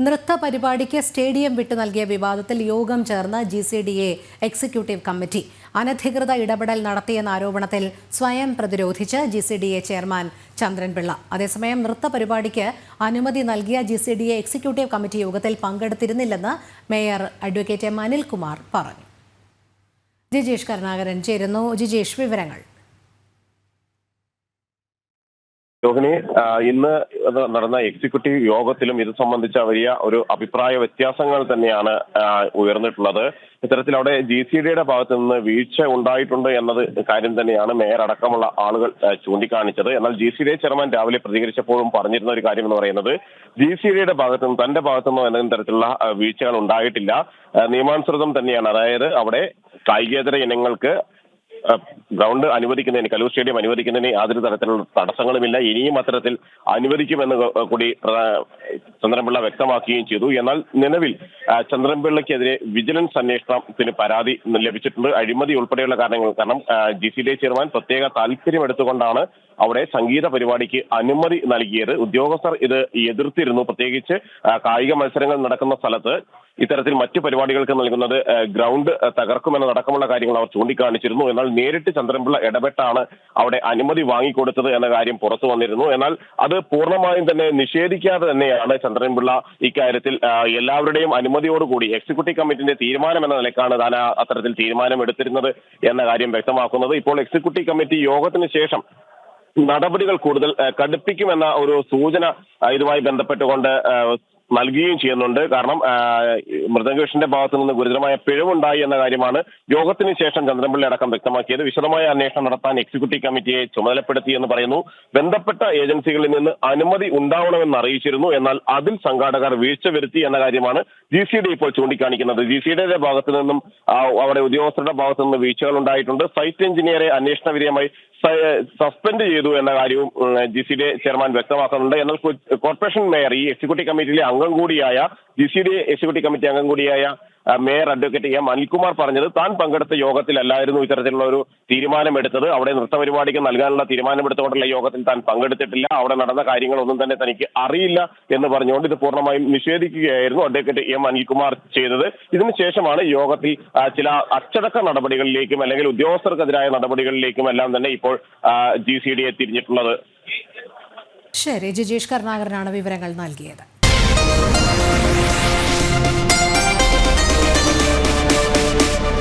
നൃത്ത പരിപാടിക്ക് സ്റ്റേഡിയം വിട്ടു നൽകിയ വിവാദത്തിൽ യോഗം ചേർന്ന GCDA എക്സിക്യൂട്ടീവ് കമ്മിറ്റി അനധികൃത ഇടപെടൽ നടത്തിയെന്ന ആരോപണത്തിൽ സ്വയം പ്രതിരോധിച്ച് GCDA ചെയർമാൻ ചന്ദ്രൻപിള്ള. അതേസമയം നൃത്ത പരിപാടിക്ക് അനുമതി നൽകിയ GCDA എക്സിക്യൂട്ടീവ് കമ്മിറ്റി യോഗത്തിൽ പങ്കെടുത്തിരുന്നില്ലെന്ന് മേയർ അഡ്വക്കേറ്റ് M. അനിൽകുമാർ പറഞ്ഞു. ജിജേഷ് കരുണാകരൻ ചേരുന്നു. ജിജേഷ്, വിവരങ്ങൾ. രോഹിണി, ഇന്ന് നടന്ന എക്സിക്യൂട്ടീവ് യോഗത്തിലും ഇത് സംബന്ധിച്ച വലിയ ഒരു അഭിപ്രായ വ്യത്യാസങ്ങൾ തന്നെയാണ് ഉയർന്നിട്ടുള്ളത്. ഇത്തരത്തിൽ അവിടെ GCDയുടെ ഭാഗത്തു നിന്ന് വീഴ്ച ഉണ്ടായിട്ടുണ്ട് എന്നത് കാര്യം തന്നെയാണ് മേയർ അടക്കമുള്ള ആളുകൾ ചൂണ്ടിക്കാണിച്ചത്. എന്നാൽ GCDA ചെയർമാൻ രാവിലെ പ്രതികരിച്ചപ്പോഴും പറഞ്ഞിരുന്ന ഒരു കാര്യം എന്ന് പറയുന്നത് GCDയുടെ ഭാഗത്തു നിന്ന് തന്റെ ഭാഗത്തു നിന്നോ എന്തെങ്കിലും തരത്തിലുള്ള വീഴ്ചകൾ ഉണ്ടായിട്ടില്ല, നിയമാനുസൃതം തന്നെയാണ്. അതായത് അവിടെ കായികേതര ഇനങ്ങൾക്ക് ഗ്രൗണ്ട് അനുവദിക്കുന്നതിന്, കലൂർ സ്റ്റേഡിയം അനുവദിക്കുന്നതിന് യാതൊരു തരത്തിലുള്ള തടസ്സങ്ങളുമില്ല, ഇനിയും അത്തരത്തിൽ അനുവദിക്കുമെന്ന് കൂടി ചന്ദ്രൻപിള്ള വ്യക്തമാക്കുകയും ചെയ്തു. എന്നാൽ നിലവിൽ ചന്ദ്രൻപിള്ളയ്ക്കെതിരെ വിജിലൻസ് അന്വേഷണത്തിന് പരാതി ലഭിച്ചിട്ടുണ്ട്, അഴിമതി ഉൾപ്പെടെയുള്ള കാരണങ്ങൾ. കാരണം GCDA ചെയർമാൻ പ്രത്യേക താല്പര്യം എടുത്തുകൊണ്ടാണ് അവിടെ സംഗീത പരിപാടിക്ക് അനുമതി നൽകിയത്. ഉദ്യോഗസ്ഥർ ഇത് എതിർത്തിരുന്നു. പ്രത്യേകിച്ച് കായിക മത്സരങ്ങൾ നടക്കുന്ന സ്ഥലത്ത് ഇത്തരത്തിൽ മറ്റു പരിപാടികൾക്ക് നൽകുന്നത് ഗ്രൗണ്ട് തകർക്കുമെന്നതടക്കമുള്ള കാര്യങ്ങൾ അവർ ചൂണ്ടിക്കാണിച്ചിരുന്നു. എന്നാൽ നേരിട്ട് ചന്ദ്രൻപിള്ള ഇടപെട്ടാണ് അവിടെ അനുമതി വാങ്ങിക്കൊടുത്തത് എന്ന കാര്യം പുറത്തു വന്നിരുന്നു. എന്നാൽ അത് പൂർണ്ണമായും തന്നെ നിഷേധിക്കാതെ തന്നെയാണ് ചന്ദ്രൻപിള്ള ഇക്കാര്യത്തിൽ എല്ലാവരുടെയും അനുമതിയോടുകൂടി എക്സിക്യൂട്ടീവ് കമ്മിറ്റിന്റെ തീരുമാനം എന്ന നിലക്കാണ് താൻ അത്തരത്തിൽ തീരുമാനം എടുത്തിരുന്നത് എന്ന കാര്യം വ്യക്തമാക്കുന്നത്. ഇപ്പോൾ എക്സിക്യൂട്ടീവ് കമ്മിറ്റി യോഗത്തിന് ശേഷം നടപടികൾ കൂടുതൽ കടുപ്പിക്കുമെന്ന ഒരു സൂചന ഇതുമായി ബന്ധപ്പെട്ടുകൊണ്ട് നൽകുകയും ചെയ്യുന്നുണ്ട്. കാരണം മൃദംഗേഷിന്റെ ഭാഗത്തു നിന്ന് ഗുരുതരമായ പിഴവുണ്ടായി എന്ന കാര്യമാണ് യോഗത്തിന് ശേഷം ചന്ദ്രൻപിള്ള അടക്കം വ്യക്തമാക്കിയത്. വിശദമായ അന്വേഷണം നടത്താൻ എക്സിക്യൂട്ടീവ് കമ്മിറ്റിയെ ചുമതലപ്പെടുത്തി എന്ന് പറയുന്നു. ബന്ധപ്പെട്ട ഏജൻസികളിൽ നിന്ന് അനുമതി ഉണ്ടാവണമെന്ന് അറിയിച്ചിരുന്നു. എന്നാൽ അതിൽ സംഘാടകർ വീഴ്ച വരുത്തി എന്ന കാര്യമാണ് GCDA ഇപ്പോൾ ചൂണ്ടിക്കാണിക്കുന്നത്. GCDയുടെ ഭാഗത്തു നിന്നും അവിടെ ഉദ്യോഗസ്ഥരുടെ ഭാഗത്തു നിന്ന് വീഴ്ചകൾ ഉണ്ടായിട്ടുണ്ട്. സൈറ്റ് എഞ്ചിനീയറെ അന്വേഷണ വിധേയമായി സസ്പെൻഡ് ചെയ്തു എന്ന കാര്യവും GCDA ചെയർമാൻ വ്യക്തമാക്കുന്നുണ്ട്. എന്നാൽ കോർപ്പറേഷൻ മേയർ, ഈ എക്സിക്യൂട്ടീവ് കമ്മിറ്റിയിലെ അംഗം കൂടിയായ GCDA എക്സിക്യൂട്ടീവ് കമ്മിറ്റി അംഗം കൂടിയായ മേയർ അഡ്വക്കേറ്റ് M. അനിൽകുമാർ പറഞ്ഞത് താൻ പങ്കെടുത്ത യോഗത്തിലല്ലായിരുന്നു ഇത്തരത്തിലുള്ള ഒരു തീരുമാനമെടുത്തത്. അവിടെ നൃത്തപരിപാടിക്ക് നൽകാനുള്ള തീരുമാനമെടുത്തുകൊണ്ടുള്ള യോഗത്തിൽ താൻ പങ്കെടുത്തിട്ടില്ല, അവിടെ നടന്ന കാര്യങ്ങളൊന്നും തന്നെ തനിക്ക് അറിയില്ല എന്ന് പറഞ്ഞുകൊണ്ട് ഇത് പൂർണ്ണമായും നിഷേധിക്കുകയായിരുന്നു അഡ്വക്കേറ്റ് M. അനിൽകുമാർ ചെയ്തത്. ഇതിനുശേഷമാണ് യോഗത്തിൽ ചില അച്ചടക്ക നടപടികളിലേക്കും അല്ലെങ്കിൽ ഉദ്യോഗസ്ഥർക്കെതിരായ നടപടികളിലേക്കും എല്ലാം തന്നെ ഇപ്പോൾ GCDA തിരിഞ്ഞിട്ടുള്ളത്. ശരി, ജിജേഷ് കരുണാകരനാണ് വിവരങ്ങൾ നൽകിയത്.